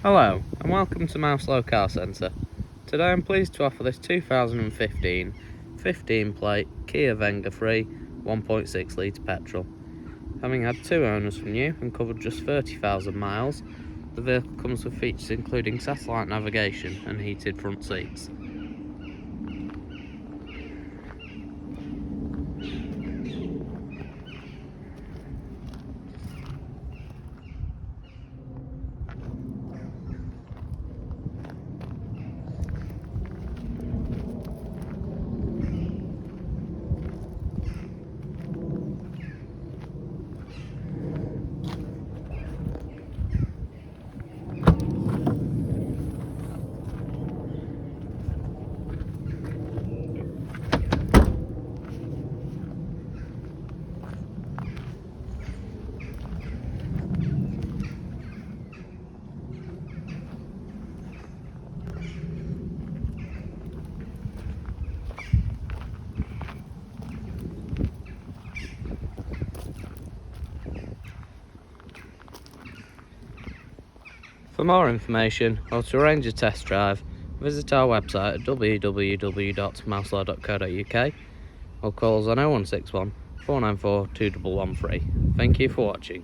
Hello and welcome to Mouselow Car Centre. Today I'm pleased to offer this 2015 15-plate Kia Venga free 1.6 litre petrol. Having had two owners from new and covered just 30,000 miles, the vehicle comes with features including satellite navigation and heated front seats. For more information or to arrange a test drive, visit our website at www.mouselow.co.uk or call us on 0161 494 2113. Thank you for watching.